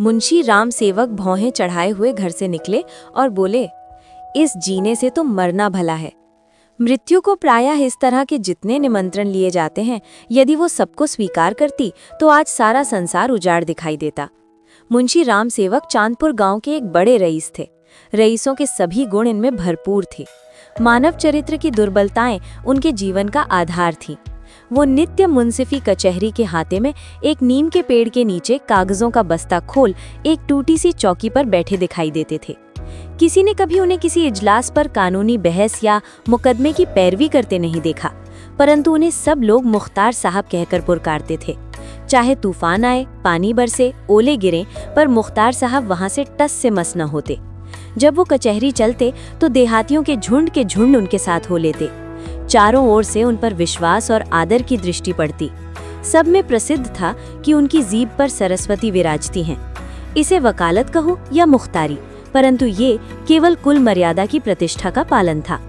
मुंशी राम सेवक भौहें चढ़ाए हुए घर से निकले और बोले, इस जीने से तो मरना भला है। मृत्यु को प्रायः इस तरह के जितने निमंत्रण लिए जाते हैं, यदि वो सबको स्वीकार करती तो आज सारा संसार उजाड़ दिखाई देता। मुंशी राम सेवक चांदपुर गांव के एक बड़े रईस थे। रईसों के सभी गुण इनमें भरपूर थे। मानव चरित्र की दुर्बलताएं उनके जीवन का आधार थीं। वो नित्य मुंसिफी कचहरी के हाथे में एक नीम के पेड़ के नीचे कागजों का बस्ता खोल एक टूटी सी चौकी पर बैठे दिखाई देते थे। किसी ने कभी उन्हें किसी इजलास पर कानूनी बहस या मुकदमे की पैरवी करते नहीं देखा, परंतु उन्हें सब लोग मुख्तार साहब कहकर पुकारते थे। चाहे तूफान आए, पानी बरसे, ओले गिरे, पर मुख्तार साहब वहां से टस से मस न होते। जब वो कचहरी चलते तो देहातियों के झुंड उनके साथ हो लेते। चारों ओर से उन पर विश्वास और आदर की दृष्टि पड़ती। सब में प्रसिद्ध था कि उनकी जीभ पर सरस्वती विराजती हैं। इसे वकालत कहो या मुख्तारी, परंतु ये केवल कुल मर्यादा की प्रतिष्ठा का पालन था।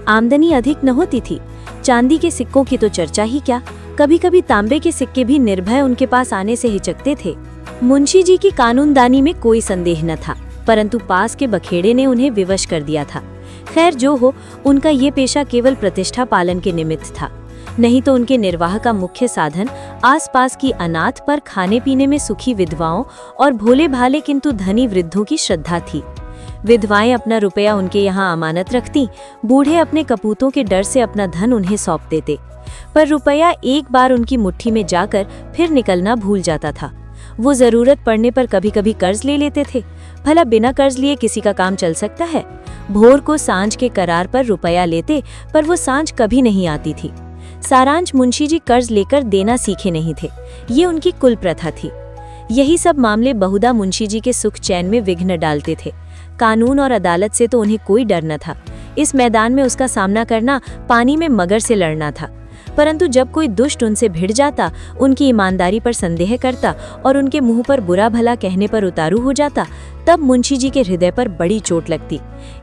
आमदनी अधिक न होती थी। चांदी के सिक्कों की तो चर्चा ही क्या, कभी कभी तांबे के सिक्के भी निर्भय उनके पास आने से हिचकते थे। मुंशी जी की कानूनदानी में कोई संदेह न था, परंतु पास के बखेड़े ने उन्हें विवश कर दिया था। खैर जो हो, उनका ये पेशा केवल प्रतिष्ठा पालन के निमित्त था, नहीं तो उनके निर्वाह का मुख्य साधन आसपास की अनाथ पर खाने पीने में सुखी विधवाओं और भोले भाले किंतु धनी वृद्धों की श्रद्धा थी। विधवाएं अपना रुपया उनके यहाँ अमानत रखती, बूढ़े अपने कपूतों के डर से अपना धन उन्हें सौंप देते। पर रुपया एक बार उनकी मुट्ठी में जाकर फिर निकलना भूल जाता था। वो जरूरत पड़ने पर कभी कभी कर्ज ले लेते थे। भला बिना कर्ज लिए किसी का काम चल सकता है? भोर को सांझ के करार पर रुपया लेते, पर वो सांझ कभी नहीं आती थी। सारांश मुंशी जी कर्ज लेकर देना सीखे नहीं थे, ये उनकी कुल प्रथा थी। यही सब मामले बहुधा मुंशी जी के सुख चैन में विघ्न डालते थे। कानून और अदालत से तो उन्हें कोई डर न था। इस मैदान में उसका सामना करना पानी में मगर से लड़ना था। परंतु जब कोई दुष्ट उनसे भिड़ जाता, उनकी ईमानदारी पर संदेह करता और उनके मुंह पर बुरा भला कहने पर उतारू हो जाता, तब मुंशी जी के हृदय पर बड़ी चोट लगती।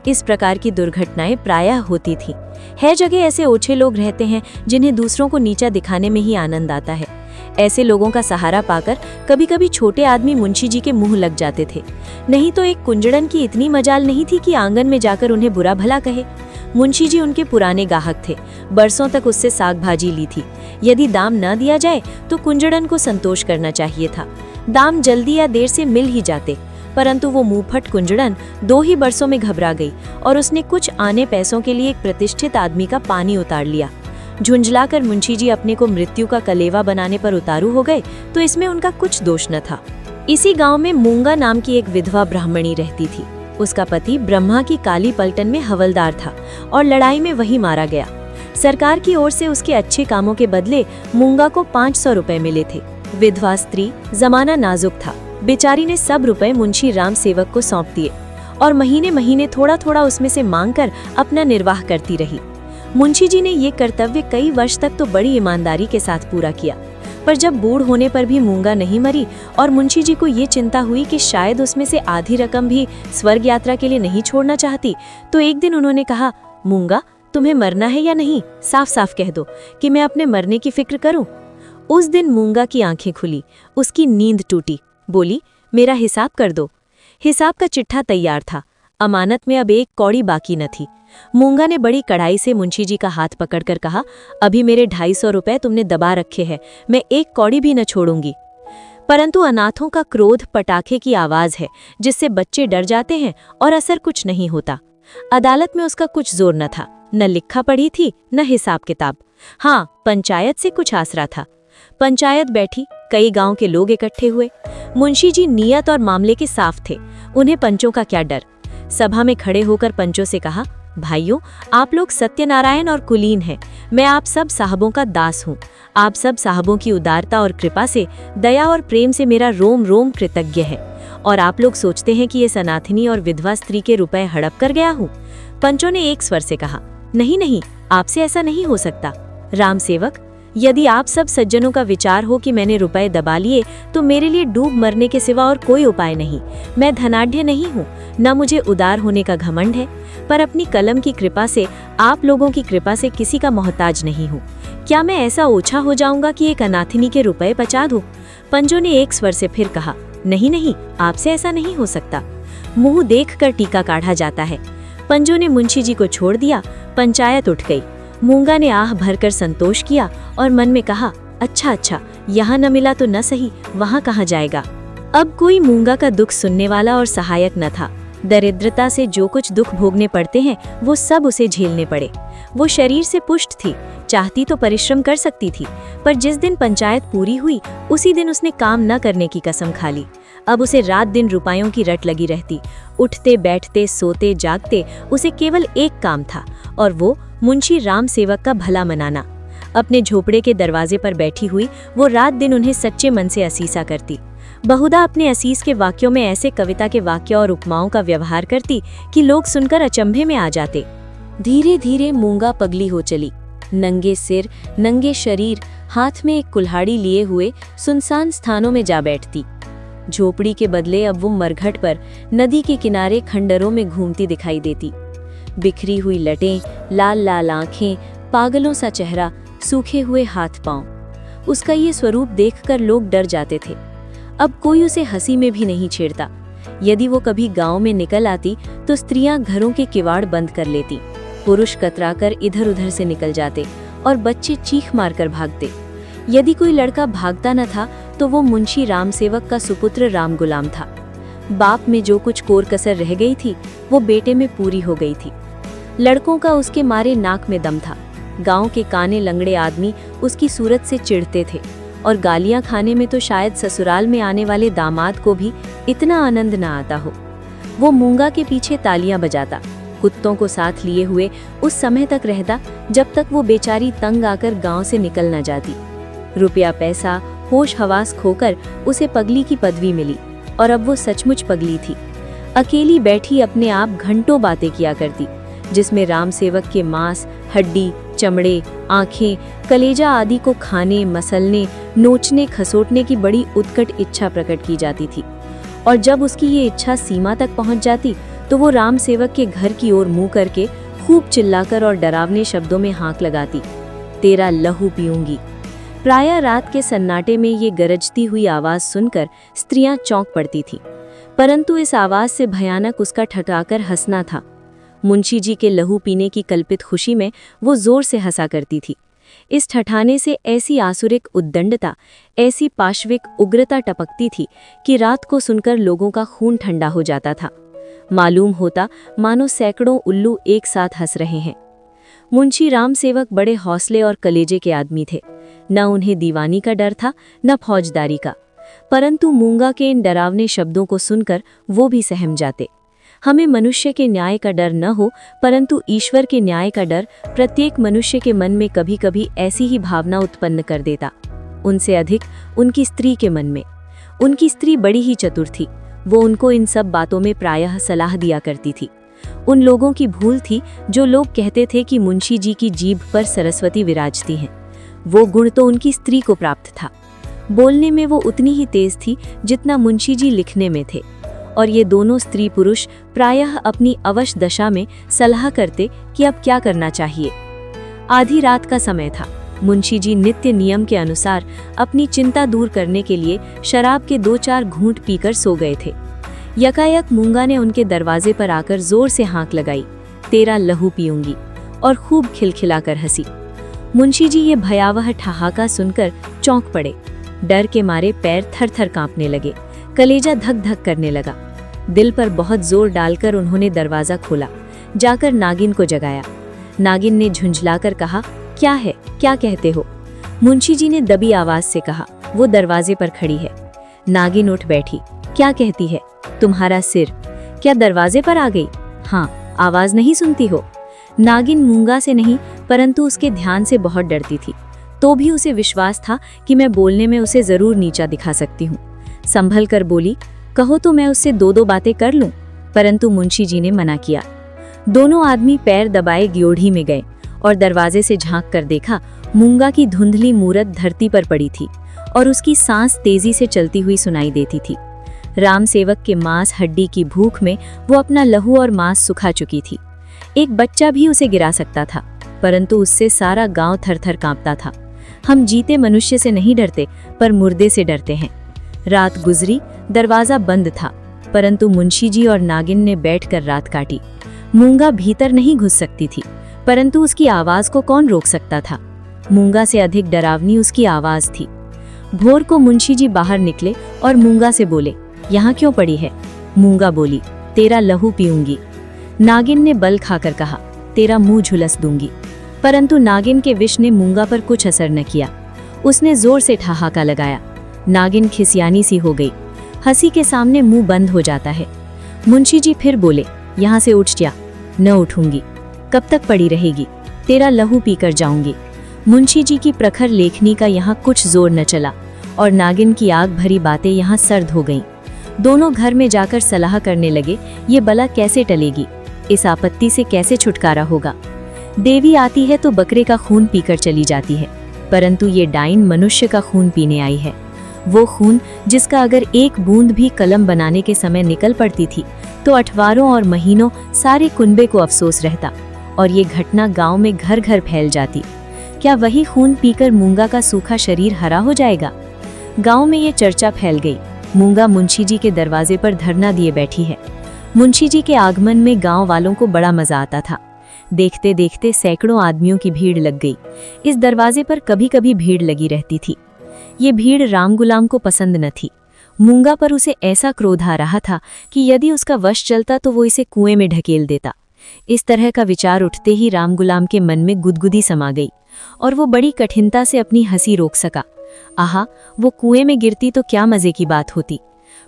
इस प्रकार की दुर्घटनाएं प्रायः होती थी। है जगह ऐसे ओछे लोग रहते हैं जिन्हें दूसरों को नीचा दिखाने में ही आनंद आता है। ऐसे लोगों का सहारा पाकर कभी कभी छोटे आदमी मुंशी जी के मुंह लग जाते थे। नहीं तो एक कुंजड़न की इतनी मजाल नहीं थी कि आंगन में जाकर उन्हें बुरा भला कहे। मुंशी जी उनके पुराने गाहक थे, बरसों तक उससे साग भाजी ली थी। यदि दाम न दिया जाए तो कुंजड़न को संतोष करना चाहिए था। दाम जल्दी या देर से मिल ही जाते, परंतु वो मुंहफट कुंजड़न 2 ही बरसों में घबरा गई और उसने कुछ आने पैसों के लिए एक प्रतिष्ठित आदमी का पानी उतार लिया। झुंझलाकर मुंशी जी अपने को मृत्यु का कलेवा बनाने पर उतारू हो गए, तो इसमें उनका कुछ दोष न था। इसी गांव में मूंगा नाम की एक विधवा ब्राह्मणी रहती थी। उसका पति ब्रह्मा की काली पलटन में हवलदार था और लड़ाई में वही मारा गया। सरकार की ओर से उसके अच्छे कामों के बदले मूंगा को 500 रुपए मिले थे। विधवा स्त्री, जमाना नाजुक था। बेचारी ने सब रुपए मुंशी राम सेवक को सौंप दिए और महीने महीने थोड़ा थोड़ा उसमें से मांगकर अपना निर्वाह करती रही। मुंशी जी ने ये कर्तव्य कई वर्ष तक तो बड़ी ईमानदारी के साथ पूरा किया, पर जब बूढ़ होने पर भी मूंगा नहीं मरी और मुंशी जी को ये चिंता हुई कि शायद उसमें से आधी रकम भी स्वर्ग यात्रा के लिए नहीं छोड़ना चाहती, तो एक दिन उन्होंने कहा, मूंगा, तुम्हें मरना है या नहीं? साफ साफ कह दो कि मैं अपने मरने की फिक्र करूं। उस दिन मूंगा की आंखें खुली, उसकी नींद टूटी। बोली, मेरा हिसाब कर दो। हिसाब का चिट्ठा तैयार था। अमानत में अब 1 कौड़ी बाकी न थी। मूंगा ने बड़ी कड़ाई से मुंशी जी का हाथ पकड़कर कहा, अभी मेरे 250 रुपए तुमने दबा रखे हैं, मैं 1 कौड़ी भी न छोड़ूंगी। परंतु अनाथों का क्रोध पटाखे की आवाज है, जिससे बच्चे डर जाते हैं और असर कुछ नहीं होता। अदालत में उसका कुछ जोर न था, न लिखा पढ़ी थी, न हिसाब किताब। हाँ, पंचायत से कुछ आसरा था। पंचायत बैठी, कई गांव के लोग इकट्ठे हुए। मुंशी जी नियत और मामले के साफ थे, उन्हें पंचों का क्या डर। सभा में खड़े होकर पंचों से कहा, भाइयों, आप लोग सत्यनारायण और कुलीन हैं। मैं आप सब साहबों का दास हूँ। आप सब साहबों की उदारता और कृपा से, दया और प्रेम से मेरा रोम रोम कृतज्ञ है। और आप लोग सोचते हैं कि ये अनाथिनी और विधवा स्त्री के रुपए हड़प कर गया हूँ? पंचों ने एक स्वर से कहा, नहीं नहीं, आपसे ऐसा नहीं हो सकता। राम सेवक, यदि आप सब सज्जनों का विचार हो कि मैंने रुपए दबा लिए, तो मेरे लिए डूब मरने के सिवा और कोई उपाय नहीं। मैं धनाढ्य नहीं हूँ, न मुझे उदार होने का घमंड है, पर अपनी कलम की कृपा से, आप लोगों की कृपा से किसी का मोहताज नहीं हूँ। क्या मैं ऐसा ओछा हो जाऊंगा कि एक अनाथिनी के रुपए बचा दूं? पंजों ने एक स्वर से फिर कहा, नहीं नहीं, आपसे ऐसा नहीं हो सकता। मुंह देखकर टीका काढ़ा जाता है। पंजो ने मुंशी जी को छोड़ दिया। पंचायत उठ गई। मूंगा ने आह भरकर संतोष किया और मन में कहा, अच्छा, यहाँ न मिला तो न सही, वहाँ कहाँ जाएगा। अब कोई मूंगा का दुख सुनने वाला और सहायक न था। दरिद्रता से जो कुछ दुख भोगने पड़ते हैं वो सब उसे झेलने पड़े। वो शरीर से पुष्ट थी, चाहती तो परिश्रम कर सकती थी, पर जिस दिन पंचायत पूरी हुई उसी दिन उसने काम न करने की कसम खा ली। अब उसे रात दिन रुपयों की रट लगी रहती। उठते बैठते सोते जागते उसे केवल एक काम था, और वो मुंशी राम सेवक का भला मनाना। अपने झोपड़े के दरवाजे पर बैठी हुई वो रात दिन उन्हें सच्चे मन से असीसा करती। बहुधा अपने असीस के वाक्यों में ऐसे कविता के वाक्य और उपमाओं का व्यवहार करती कि लोग सुनकर अचंभे में आ जाते। धीरे धीरे मूंगा पगली हो चली। नंगे सिर, नंगे शरीर, हाथ में एक कुल्हाड़ी लिए हुए सुनसान स्थानों में जा बैठती। झोपड़ी के बदले अब वो मरघट पर नदी के किनारे खंडरों में घूमती दिखाई देती। बिखरी हुई लटें, लाल लाल आंखें, पागलों सा चेहरा, सूखे हुए हाथ पांव। उसका ये स्वरूप देखकर लोग डर जाते थे। अब कोई उसे हंसी में भी नहीं छेड़ता। यदि वो कभी गांव में निकल आती तो स्त्रियां घरों के किवाड़ बंद कर लेती, पुरुष कतराकर इधर उधर से निकल जाते और बच्चे चीख मारकर भागते। यदि कोई लड़का भागता न था तो वो मुंशी राम सेवक का सुपुत्र राम गुलाम था। बाप में जो कुछ कोर कसर रह गई थी वो बेटे में पूरी हो गई थी। लड़कों का उसके मारे नाक में दम था। गांव के काने लंगड़े आदमी उसकी सूरत से चिढ़ते थे, और गालियां खाने में तो शायद ससुराल में आने वाले दामाद को भी इतना आनंद न आता हो। वो मूंगा के पीछे तालियां बजाता, कुत्तों को साथ लिए हुए उस समय तक रहता जब तक वो बेचारी तंग आकर गांव से निकल न जाती। रुपया पैसा होश हवास खोकर उसे पगली की पदवी मिली, और अब वो सचमुच पगली थी। अकेली बैठी अपने आप घंटों बातें किया करती, जिसमें राम सेवक के मांस, हड्डी, चमड़े, आंखें, कलेजा आदि को खाने, मसलने, नोचने, खसोटने की बड़ी उत्कट इच्छा प्रकट की जाती थी। और जब उसकी ये इच्छा सीमा तक पहुंच जाती तो वो राम सेवक के घर की ओर मुंह करके खूब चिल्लाकर और डरावने शब्दों में हाक लगाती, तेरा लहू पीऊंगी। प्रायः रात के सन्नाटे में ये गरजती हुई आवाज सुनकर स्त्रियां चौंक पड़ती थीं, परंतु इस आवाज से भयानक उसका ठठाकर हंसना था। मुंशी जी के लहू पीने की कल्पित खुशी में वो जोर से हंसा करती थी। इस ठठाने से ऐसी आसुरिक उद्दंडता, ऐसी पाशविक उग्रता टपकती थी कि रात को सुनकर लोगों का खून ठंडा हो जाता था। मालूम होता मानो सैकड़ों उल्लू एक साथ हंस रहे हैं। मुंशी राम सेवक बड़े हौसले और कलेजे के आदमी थे। न उन्हें दीवानी का डर था, न फौजदारी का, परंतु मूंगा के इन डरावने शब्दों को सुनकर वो भी सहम जाते। हमें मनुष्य के न्याय का डर न हो, परंतु ईश्वर के न्याय का डर प्रत्येक मनुष्य के मन में कभी कभी ऐसी ही भावना उत्पन्न कर देता। उनसे अधिक उनकी स्त्री के मन में। उनकी स्त्री बड़ी ही चतुर थी। वो उनको इन सब बातों में प्रायः सलाह दिया करती थी। उन लोगों की भूल थी जो लोग कहते थे कि मुंशी जी की जीभ पर सरस्वती विराजती हैं। वो गुण तो उनकी स्त्री को प्राप्त था। बोलने में वो उतनी ही तेज थी जितना मुंशी जी लिखने में थे, और ये दोनों स्त्री पुरुष प्रायः अपनी अवश दशा में सलाह करते कि अब क्या करना चाहिए। आधी रात का समय था। मुंशी जी नित्य नियम के अनुसार अपनी चिंता दूर करने के लिए शराब के 2-4 घूंट पीकर सो गए थे। यकायक मूंगा ने उनके दरवाजे पर आकर जोर से हांक लगाई, तेरा लहू पीऊंगी, और खूब खिलखिलाकर हंसी। मुंशी जी ये भयावह ठहाका सुनकर चौंक पड़े। डर के मारे पैर थर थर कांपने लगे, कलेजा धक धक करने लगा। दिल पर बहुत जोर डालकर उन्होंने दरवाजा खोला, जाकर नागिन को जगाया। नागिन ने झुंझलाकर कहा, क्या है, क्या कहते हो? मुंशी जी ने दबी आवाज से कहा, वो दरवाजे पर खड़ी है। नागिन उठ बैठी, क्या कहती है? तुम्हारा सिर। क्या दरवाजे पर आ गई? हाँ, आवाज नहीं सुनती हो? नागिन मूंगा से नहीं परंतु उसके ध्यान से बहुत डरती थी, तो भी उसे विश्वास था कि मैं बोलने में उसे जरूर नीचा दिखा सकती हूँ। संभल कर बोली, कहो तो मैं उससे 2-2 बातें कर लूं, परंतु मुंशी जी ने मना किया। दोनों आदमी पैर दबाए ग्योढ़ी में गए और दरवाजे से झांक कर देखा, मूंगा की धुंधली मूरत धरती पर पड़ी थी और उसकी सांस तेजी से चलती हुई सुनाई देती थी। राम सेवक के मांस हड्डी की भूख में वो अपना लहू और मांस सुखा चुकी थी। एक बच्चा भी उसे गिरा सकता था, परंतु उससे सारा गांव थर-थर कांपता था। हम जीते मनुष्य से नहीं डरते, पर मुर्दे से डरते हैं। रात गुजरी, दरवाजा बंद था, परंतु मुंशी जी और नागिन ने बैठकर रात काटी। मूंगा भीतर नहीं घुस सकती थी, परंतु उसकी आवाज को कौन रोक सकता था। मूंगा से अधिक डरावनी उसकी आवाज थी। भोर को मुंशी जी बाहर निकले और मूंगा से बोले, यहाँ क्यों पड़ी है? मूंगा बोली, तेरा लहू पीऊंगी। नागिन ने बल खाकर कहा, तेरा मुंह झुलस दूंगी। परंतु नागिन के विष ने मूंगा पर कुछ असर न किया। उसने जोर से ठहाका लगाया। नागिन खिसियानी सी हो गई। हंसी के सामने मुंह बंद हो जाता है। मुंशी जी फिर बोले, यहाँ से उठ जा। न उठूंगी। कब तक पड़ी रहेगी? तेरा लहू पीकर जाऊंगी। मुंशी जी की प्रखर लेखनी का यहाँ कुछ जोर न चला और नागिन की आग भरी बातें यहाँ सर्द हो गईं। दोनों घर में जाकर सलाह करने लगे, ये बला कैसे टलेगी, इस आपत्ति से कैसे छुटकारा होगा। देवी आती है तो बकरे का खून पीकर चली जाती है, परंतु ये डाइन मनुष्य का खून पीने आई है। वो खून जिसका अगर एक बूंद भी कलम बनाने के समय निकल पड़ती थी तो अठवारों और महीनों सारे कुनबे को अफसोस रहता और ये घटना गांव में घर घर फैल जाती। क्या वही खून पीकर मूंगा का सूखा शरीर हरा हो जाएगा? गांव में ये चर्चा फैल गई। मूंगा मुंशी जी के दरवाजे पर धरना दिए बैठी है। मुंशी जी के आगमन में गांव वालों को बड़ा मजा आता था। देखते देखते सैकड़ों आदमियों की भीड़ लग गई। इस दरवाजे पर कभी कभी भीड़ लगी रहती थी। ये भीड़ राम गुलाम को पसंद न थी। मूंगा पर उसे ऐसा क्रोध आ रहा था कि यदि उसका वश चलता तो वो इसे कुएं में ढकेल देता। इस तरह का विचार उठते ही राम गुलाम के मन में गुदगुदी समा गई और वो बड़ी कठिनता से अपनी हंसी रोक सका। आहा, वो कुएं में गिरती तो क्या मजे की बात होती,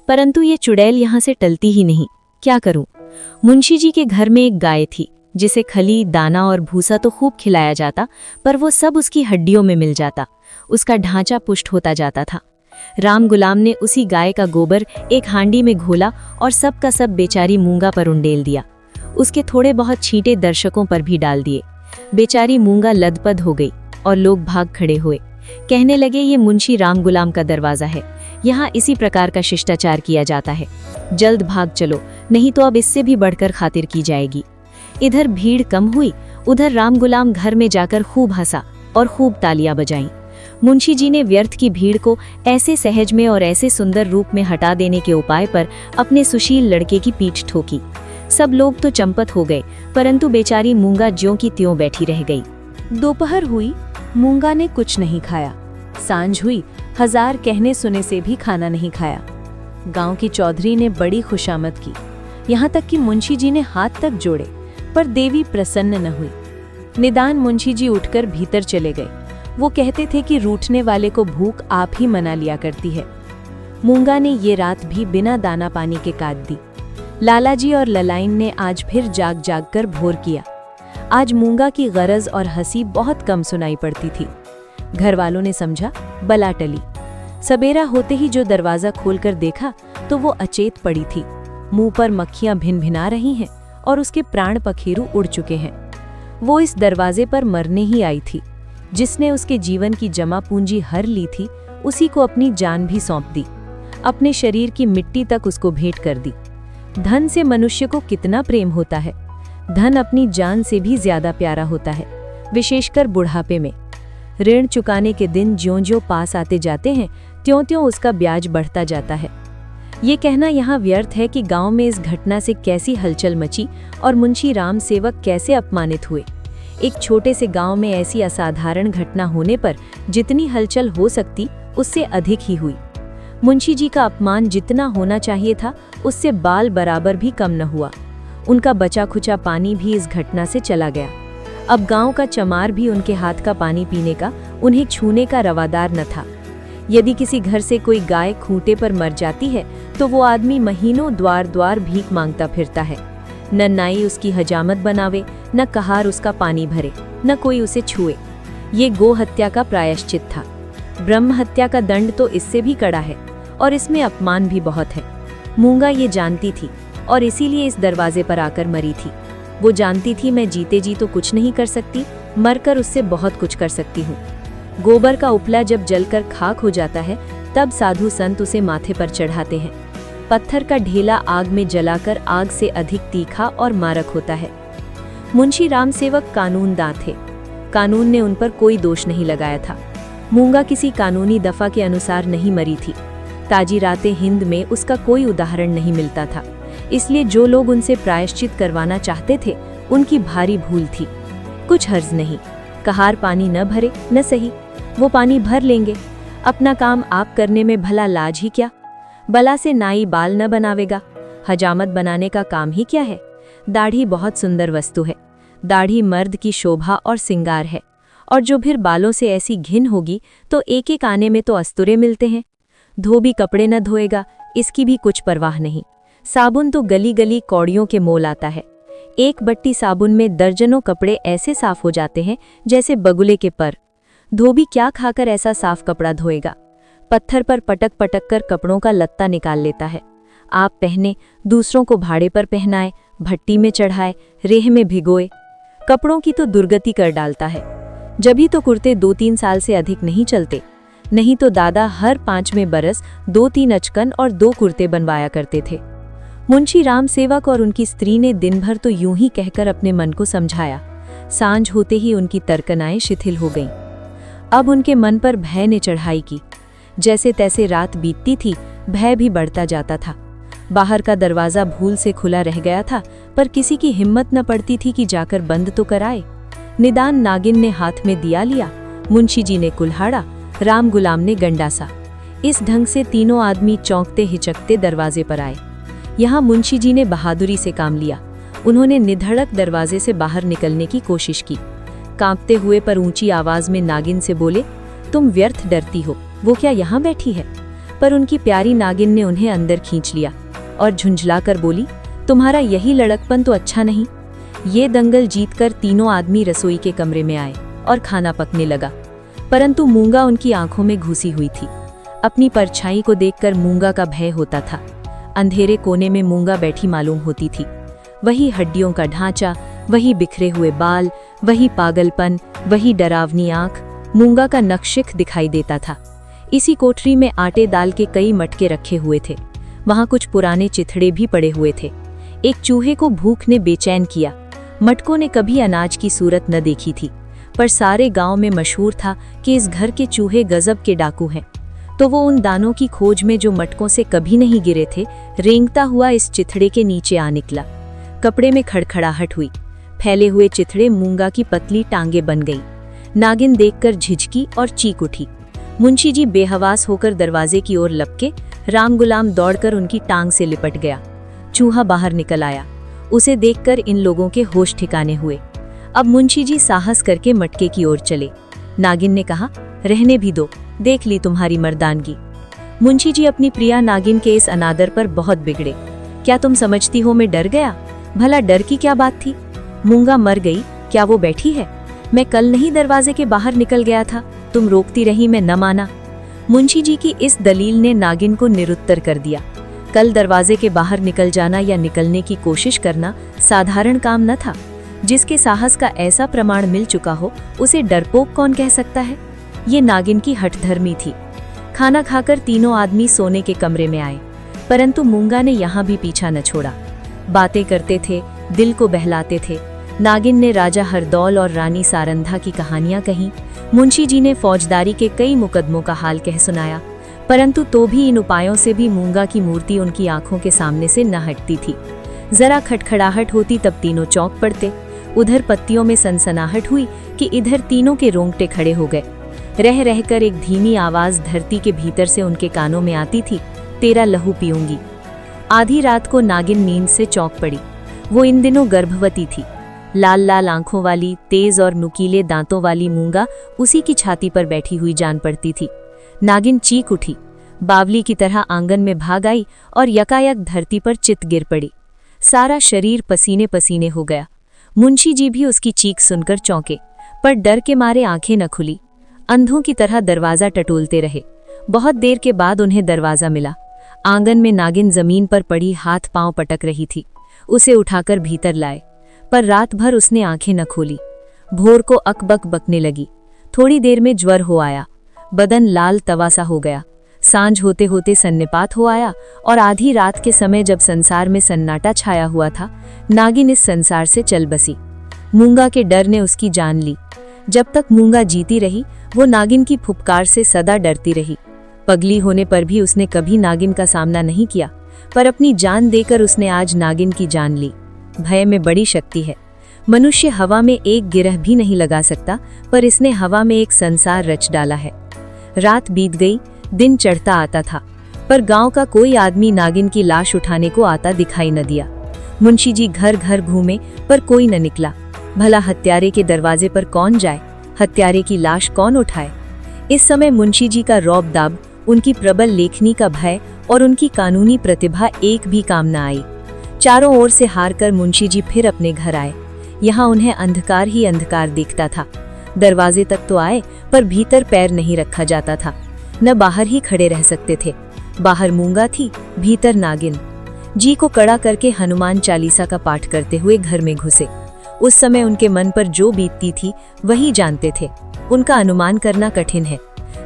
परंतु ये चुड़ैल यहाँ से टलती ही नहीं। क्या करूं? मुंशी जी के घर में एक गाय थी जिसे खली, दाना और भूसा तो खूब खिलाया जाता, पर वो सब उसकी हड्डियों में मिल जाता। उसका ढांचा पुष्ट होता जाता था। राम गुलाम ने उसी गाय का गोबर एक हांडी में घोला और सब का सब बेचारी मूंगा पर उंडेल दिया। उसके थोड़े बहुत छींटे दर्शकों पर भी डाल दिए। बेचारी मूंगा लदपद हो गई और लोग भाग खड़े हुए। कहने लगे, ये मुंशी राम गुलाम का दरवाजा है, यहाँ इसी प्रकार का शिष्टाचार किया जाता है। जल्द भाग चलो, नहीं तो अब इससे भी बढ़कर खातिर की जाएगी। इधर भीड़ कम हुई, उधर राम गुलाम घर में जाकर खूब हंसा और खूब तालियां बजाईं। मुंशी जी ने व्यर्थ की भीड़ को ऐसे सहज में और ऐसे सुंदर रूप में हटा देने के उपाय पर अपने सुशील लड़के की पीठ ठोकी। सब लोग तो चंपत हो गए, परंतु बेचारी मूंगा ज्यों की त्यों बैठी रह गई। दोपहर हुई, मूंगा ने कुछ नहीं खाया। सांझ हुई, हजार कहने सुने से भी खाना नहीं खाया। गांव की चौधरी ने बड़ी खुशामद की, यहाँ तक कि मुंशी जी ने हाथ तक जोड़े, पर देवी प्रसन्न न हुई। निदान मुंशी जी उठकर भीतर चले गए। वो कहते थे कि रूठने वाले को भूख आप ही मना लिया करती है। मूंगा ने ये रात भी बिना दाना पानी के काट दी। लालाजी और ललाइन ने आज फिर जाग जाग कर भोर किया। आज मूंगा की गरज और हंसी बहुत कम सुनाई पड़ती थी। घर वालों ने समझा बला टली। सबेरा होते ही जो दरवाजा खोलकर देखा तो वो अचेत पड़ी थी। मुंह पर मक्खियां भिन-भिना रही हैं और उसके प्राण पखेरु उड़ चुके हैं। वो इस दरवाजे पर मरने ही आई थी। जिसने उसके जीवन की जमा पूंजी हर ली थी, उसी को अपनी जान भी सौंप दी। अपने शरीर की मिट्टी तक उसको भेंट कर दी। धन से मनुष्य को कितना प्रेम होता है। धन अपनी जान से भी ज्यादा प्यारा होता है, विशेषकर बुढ़ापे में। ऋण चुकाने के दिन ज्यों-ज्यों पास आते जाते हैं, त्यों-त्यों उसका ब्याज बढ़ता जाता है। ये कहना यहाँ व्यर्थ है कि गांव में इस घटना से कैसी हलचल मची और मुंशी राम सेवक कैसे अपमानित हुए। एक छोटे से गांव में ऐसी असाधारण घटना होने पर जितनी हलचल हो सकती, उससे अधिक ही हुई। मुंशी जी का अपमान जितना होना चाहिए था, उससे बाल बराबर भी कम न हुआ। उनका बचा खुचा पानी भी इस घटना से चला गया। अब गांव का चमार भी उनके हाथ का पानी पीने का, उन्हें छूने का रवादार न था। यदि किसी घर से कोई गाय खूंटे पर मर जाती है तो वो आदमी महीनों द्वार द्वार भीख मांगता फिरता है। न नाई उसकी हजामत बनावे, न कहार उसका पानी भरे, न कोई उसे छुए। ये गो हत्या का प्रायश्चित था। ब्रह्म हत्या का दंड तो इससे भी कड़ा है और इसमें अपमान भी बहुत है। मूंगा ये जानती थी और इसीलिए इस दरवाजे पर आकर मरी थी। वो जानती थी मैं जीते जी तो कुछ नहीं कर सकती, मरकर उससे बहुत कुछ कर सकती हूँ। गोबर का उपला जब जलकर खाक हो जाता है, तब साधु संत उसे माथे पर चढ़ाते हैं। पत्थर का ढेला आग में जलाकर आग से अधिक तीखा और मारक होता है। मुंशी राम सेवक कानूनदां थे। कानून ने उन पर कोई दोष नहीं लगाया था। मूंगा किसी कानूनी दफा के अनुसार नहीं मरी थी। ताजी रातें हिंद में उसका कोई उदाहरण नहीं मिलता था, इसलिए जो लोग उनसे प्रायश्चित करवाना चाहते थे उनकी भारी भूल थी। कुछ हर्ज नहीं, कहार पानी न भरे न सही, वो पानी भर लेंगे। अपना काम आप करने में भला लाज ही क्या। बला से नाई बाल न बनावेगा, हजामत बनाने का काम ही क्या है। दाढ़ी बहुत सुंदर वस्तु है, दाढ़ी मर्द की शोभा और सिंगार है, और जो फिर बालों से ऐसी घिन होगी तो एक एक आने में तो अस्तुरे मिलते हैं। धोबी कपड़े न धोएगा, इसकी भी कुछ परवाह नहीं। साबुन तो गली गली कौड़ियों के मोल आता है। एक बट्टी साबुन में दर्जनों कपड़े ऐसे साफ हो जाते हैं जैसे बगुले के पर। धोबी क्या खाकर ऐसा साफ कपड़ा धोएगा। पत्थर पर पटक पटक कर कपड़ों का लत्ता निकाल लेता है। आप पहने, दूसरों को भाड़े पर पहनाए, भट्टी में चढ़ाए, रेह में भिगोए, कपड़ों की तो दुर्गति कर डालता है। जभी तो कुर्ते 2-3 साल से अधिक नहीं चलते, नहीं तो दादा हर 5वें बरस 2-3 अचकन और 2 कुर्ते बनवाया करते थे। मुंशी राम सेवक और उनकी स्त्री ने दिन भर तो यूं ही कहकर अपने मन को समझाया। सांझ होते ही उनकी तर्कनाएं शिथिल हो गईं। अब उनके मन पर भय ने चढ़ाई की। जैसे तैसे रात बीतती थी, भय भी बढ़ता जाता था। बाहर का दरवाजा भूल से खुला रह गया था, पर किसी की हिम्मत न पड़ती थी कि जाकर बंद तो कराए। निदान नागिन ने हाथ में दिया लिया, मुंशी जी ने कुल्हाड़ा, राम गुलाम ने गंडासा। इस ढंग से तीनों आदमी चौंकते हिचकते दरवाजे पर आए। यहाँ मुंशी जी ने बहादुरी से काम लिया। उन्होंने निधड़क दरवाजे से बाहर निकलने की कोशिश की। कांपते हुए पर ऊंची आवाज में नागिन से बोले, तुम व्यर्थ डरती हो, वो क्या यहाँ बैठी है। पर उनकी प्यारी नागिन ने उन्हें अंदर खींच लिया और झुंझलाकर बोली, तुम्हारा यही लड़कपन तो अच्छा नहीं। ये दंगल जीतकर तीनों आदमी रसोई के कमरे में आए और खाना पकने लगा, परंतु मूंगा उनकी आंखों में घुसी हुई थी। अपनी परछाई को देखकर मूंगा का भय होता था। अंधेरे कोने में मूंगा बैठी मालूम होती थी। वही हड्डियों का ढांचा, वही बिखरे हुए बाल, वही पागलपन, वही डरावनी आंख, मूंगा का नक्शिख दिखाई देता था। इसी कोठरी में आटे दाल के कई मटके रखे हुए थे। वहां कुछ पुराने चिथड़े भी पड़े हुए थे। एक चूहे को भूख ने बेचैन किया। मटकों ने कभी अनाज की सूरत न देखी थी, पर सारे गांव में मशहूर था कि इस घर के चूहे गजब के डाकू हैं। तो वो उन दानों की खोज में जो मटकों से कभी नहीं गिरे थे, रेंगता हुआ इस चिथड़े के नीचे आ निकला। कपड़े में खड़खड़ाहट हुई। फैले हुए चिथड़े मूंगा की पतली टांगे बन गई। नागिन देखकर झिझकी और चीख उठी। मुंशी जी बेहवास होकर दरवाजे की ओर लपके। राम गुलाम दौड़कर उनकी टांग से लिपट गया। चूहा बाहर निकल आया। उसे देखकर इन लोगों के होश ठिकाने हुए। अब मुंशी जी साहस करके मटके की ओर चले। नागिन ने कहा, रहने भी दो, देख ली तुम्हारी मर्दानगी। मुंशी जी अपनी प्रिया नागिन के इस अनादर पर बहुत बिगड़े। क्या तुम समझती हो मैं डर गया? भला डर की क्या बात थी? मूंगा मर गई, क्या वो बैठी है? मैं कल नहीं दरवाजे के बाहर निकल गया था, तुम रोकती रही, मैं न माना। मुंशी जी की इस दलील ने नागिन को निरुत्तर कर दिया। कल दरवाजे के बाहर निकल जाना या निकलने की कोशिश करना साधारण काम न था। जिसके साहस का ऐसा प्रमाण मिल चुका हो, उसे डरपोक कौन कह सकता है? ये नागिन की हठधर्मी थी। खाना खाकर तीनों आदमी सोने के कमरे में आए, परंतु मूंगा ने यहाँ भी पीछा न छोड़ा। बातें करते थे, दिल को बहलाते थे। नागिन ने राजा हरदौल और रानी सारंधा की कहानियां कहीं। मुंशी जी ने फौजदारी के कई मुकदमों का हाल कह सुनाया, परंतु तो भी इन उपायों से भी मूंगा की मूर्ति उनकी आंखों के सामने से न हटती थी। जरा खटखड़ाहट होती तब तीनों चौंक पड़ते। उधर पत्तियों में सनसनाहट हुई कि इधर तीनों के रोंगटे खड़े हो गए। रह रहकर एक धीमी आवाज धरती के भीतर से उनके कानों में आती थी, तेरा लहू पीऊंगी। आधी रात को नागिन नींद से चौंक पड़ी। वो इन दिनों गर्भवती थी। लाल लाल आंखों वाली, तेज और नुकीले दांतों वाली मूंगा उसी की छाती पर बैठी हुई जान पड़ती थी। नागिन चीख उठी, बावली की तरह आंगन में भाग आई और यकायक धरती पर चित गिर पड़ी। सारा शरीर पसीने पसीने हो गया। मुंशी जी भी उसकी चीख सुनकर चौंके, पर डर के मारे आंखें न खुली। अंधों की तरह दरवाजा टटोलते रहे। बहुत देर के बाद उन्हें दरवाजा मिला। आंगन में नागिन जमीन पर पड़ी हाथ पांव पटक रही थी। उसे उठाकर भीतर लाए, पर रात भर उसने आंखें न खोली। भोर को अकबक बकने लगी। थोड़ी देर में ज्वर हो आया, बदन लाल तवा सा हो गया। सांझ होते होते सन्निपात हो आया और आधी रात के समय जब संसार में सन्नाटा छाया हुआ था, नागिन इस संसार से चल बसी। मूंगा के डर ने उसकी जान ली। जब तक मूंगा जीती रही, वो नागिन की फुफकार से सदा डरती रही। पगली होने पर भी उसने कभी नागिन का सामना नहीं किया, पर अपनी जान देकर उसने आज नागिन की जान ली। भय में बड़ी शक्ति है। मनुष्य हवा में एक गिरह भी नहीं लगा सकता, पर इसने हवा में एक संसार रच डाला है। रात बीत गई, दिन चढ़ता आता था, पर गांव का कोई आदमी नागिन की लाश उठाने को आता दिखाई न दिया। मुंशी जी घर घर घूमे, पर कोई न निकला। भला हत्यारे के दरवाजे पर कौन जाए, हत्यारे की लाश कौन उठाए? इस समय मुंशी जी का रौब दाब, उनकी प्रबल लेखनी का भय और उनकी कानूनी प्रतिभा एक भी काम न आई। चारों ओर से हार कर मुंशी जी फिर अपने घर आए। यहाँ उन्हें अंधकार ही अंधकार दिखता था। दरवाजे तक तो आए, पर भीतर पैर नहीं रखा जाता था। न बाहर ही खड़े रह सकते थे। बाहर मूंगा थी, भीतर नागिन। जी को कड़ा करके हनुमान चालीसा का पाठ करते हुए घर में घुसे। उस समय उनके मन पर जो बीतती थी वही जानते थे। उनका अनुमान करना कठिन है।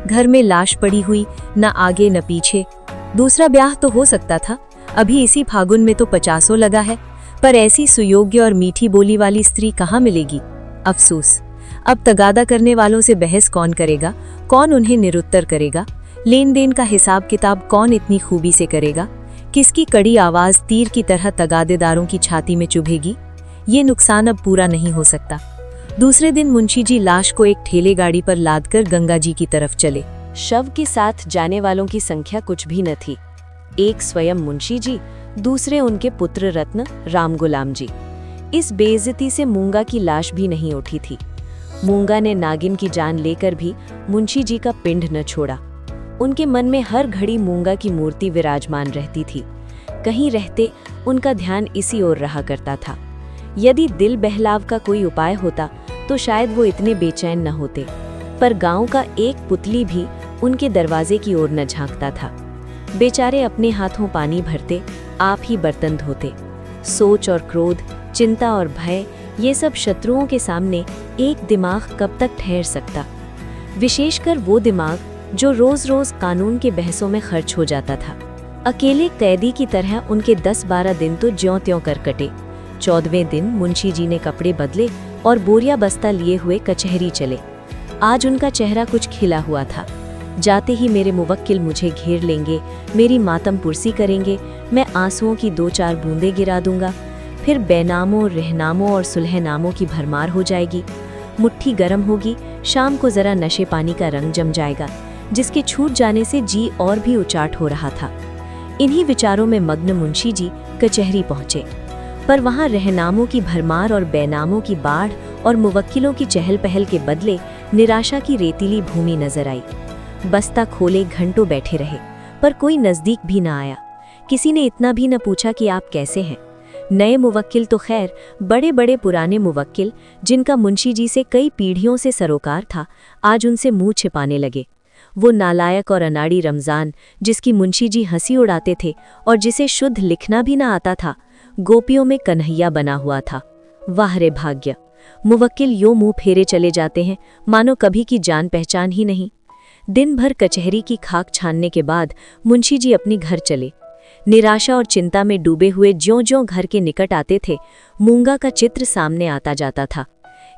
घर में लाश पड़ी हुई, न आगे न पीछे। दूसरा ब्याह तो हो सकता था, अभी इसी फागुन में तो 50 लगा है, पर ऐसी सुयोग्य और मीठी बोली वाली स्त्री कहाँ मिलेगी? अफसोस, अब तगादा करने वालों से बहस कौन करेगा, कौन उन्हें निरुत्तर करेगा? लेन देन का हिसाब किताब कौन इतनी खूबी से करेगा? किसकी कड़ी आवाज तीर की तरह तगादेदारों की छाती में चुभेगी? ये नुकसान अब पूरा नहीं हो सकता। दूसरे दिन मुंशी जी लाश को एक ठेले गाड़ी पर लादकर गंगा जी की तरफ चले। शव के साथ जाने वालों की संख्या कुछ भी न थी। एक स्वयं मुंशी जी, दूसरे उनके पुत्र रत्न राम गुलाम जी। इस बेइज्जती से मूंगा की लाश भी नहीं उठी थी। मूंगा ने नागिन की जान लेकर भी मुंशी जी का पिंड न छोड़ा। उनके मन में हर घड़ी मूंगा की मूर्ति विराजमान रहती थी। कहीं रहते उनका ध्यान इसी ओर रहा करता था। यदि दिल बहलाव का कोई उपाय होता तो शायद वो इतने बेचैन न होते, पर गांव का एक पुतली भी उनके दरवाजे की ओर न झांकता था। बेचारे अपने हाथों पानी भरते, आप ही बर्तन धोते। सोच और क्रोध, चिंता और भय, ये सब शत्रुओं के सामने एक दिमाग कब तक ठहर सकता? विशेषकर वो दिमाग जो रोज रोज कानून के बहसों में खर्च हो जाता था। अकेले कैदी की तरह उनके 10-12 दिन तो ज्यों त्यों कर कटे। 14वें दिन मुंशी जी ने कपड़े बदले और बोरिया बस्ता लिए हुए कचहरी चले। आज उनका चेहरा कुछ खिला हुआ था। जाते ही मेरे मुवक्किल मुझे घेर लेंगे, मेरी मातम पुरसी करेंगे, मैं आंसुओं की 2-4 बूंदें गिरा दूंगा, फिर बेनामों, रहनामों और सुलहनामों की भरमार हो जाएगी। मुट्ठी गर्म होगी, शाम को जरा नशे पानी का रंग जम जाएगा, जिसके छूट जाने से जी और भी उचाट हो रहा था। इन्हीं विचारों में मग्न मुंशी जी कचहरी पहुंचे, पर वहां रहनामों की भरमार और बेनामों की बाढ़ और मुवक्किलों की चहल पहल के बदले निराशा की रेतीली भूमि नजर आई। बस्ता खोले घंटों बैठे रहे, पर कोई नजदीक भी न आया। किसी ने इतना भी न पूछा कि आप कैसे हैं। नए मुवक्किल तो खैर, बड़े बड़े पुराने मुवक्किल जिनका मुंशी जी से कई पीढ़ियों से सरोकार था, आज उनसे मुंह छिपाने लगे। वो नालायक और अनाड़ी रमजान, जिसकी मुंशी जी हंसी उड़ाते थे और जिसे शुद्ध लिखना भी न आता था, गोपियों में कन्हैया बना हुआ था। वाह रे भाग्य! मुवक्किल यूं मुंह फेरे चले जाते हैं मानो कभी की जान पहचान ही नहीं। दिन भर कचहरी की खाक छानने के बाद मुंशी जी अपने घर चले। निराशा और चिंता में डूबे हुए ज्यों-ज्यों घर के निकट आते थे, मूंगा का चित्र सामने आता जाता था।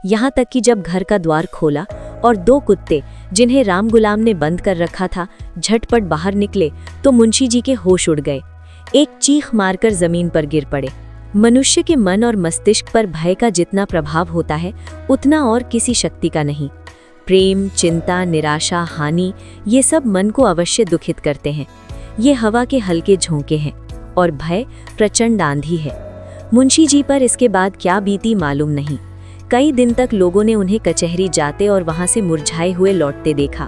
यहाँ तक कि जब घर का द्वार खोला और 2 कुत्ते, जिन्हें राम गुलाम ने बंद कर रखा था, झटपट बाहर निकले तो मुंशी जी के होश उड़ गए। एक चीख मारकर जमीन पर गिर पड़े। मनुष्य के मन और मस्तिष्क पर भय का जितना प्रभाव होता है, उतना और किसी शक्ति का नहीं। प्रेम, चिंता, निराशा, हानि, ये सब मन को अवश्य दुखित करते हैं। ये हवा के हल्के झोंके हैं और भय प्रचंड आंधी है। मुंशी जी पर इसके बाद क्या बीती मालूम नहीं। कई दिन तक लोगों ने उन्हें कचहरी जाते और वहां से मुरझाए हुए लौटते देखा।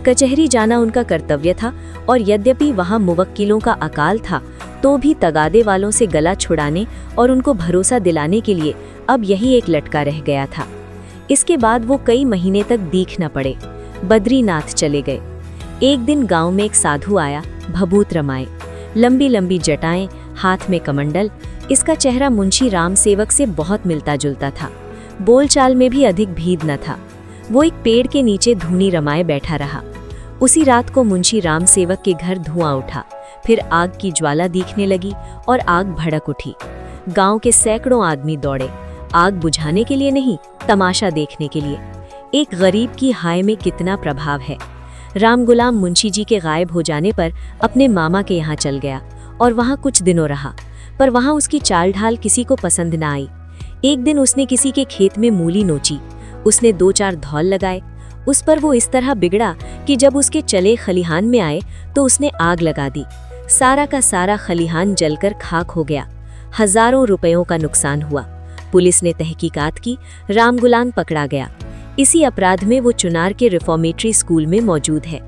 कचहरी जाना उनका कर्तव्य था, और यद्यपि वहां मुवक्किलों का अकाल था, तो भी तगादे वालों से गला छुड़ाने और उनको भरोसा दिलाने के लिए अब यही एक लटका रह गया था। इसके बाद वो कई महीने तक दीख न पड़े, बद्रीनाथ चले गए। एक दिन गांव में एक साधु आया, भभूत रमाए, लंबी लंबी जटाएं, हाथ में कमंडल। इसका चेहरा मुंशी राम सेवक से बहुत मिलता जुलता था। बोलचाल में भी अधिक भीद न था। वो एक पेड़ के नीचे धूनी रमाए बैठा रहा। उसी रात को मुंशी राम सेवक के घर धुआं उठा, फिर आग की ज्वाला दिखने लगी और आग भड़क उठी। गांव के सैकड़ों आदमी दौड़े, आग बुझाने के लिए नहीं, तमाशा देखने के लिए। एक गरीब की हाय में कितना प्रभाव है। राम गुलाम मुंशी जी के गायब हो जाने पर अपने मामा के यहाँ चल गया और वहाँ कुछ दिनों रहा, पर वहाँ उसकी चाल ढाल किसी को पसंद ना आई। एक दिन उसने किसी के खेत में मूली नोची। उसने 2-4 धौल लगाए। उस पर वो इस तरह बिगड़ा कि जब उसके चले खलिहान में आए तो उसने आग लगा दी। सारा का सारा खलिहान जलकर खाक हो गया। हजारों रुपयों का नुकसान हुआ। पुलिस ने तहकीकात की, राम गुलाम पकड़ा गया। इसी अपराध में वो चुनार के रिफॉर्मेटरी स्कूल में मौजूद है।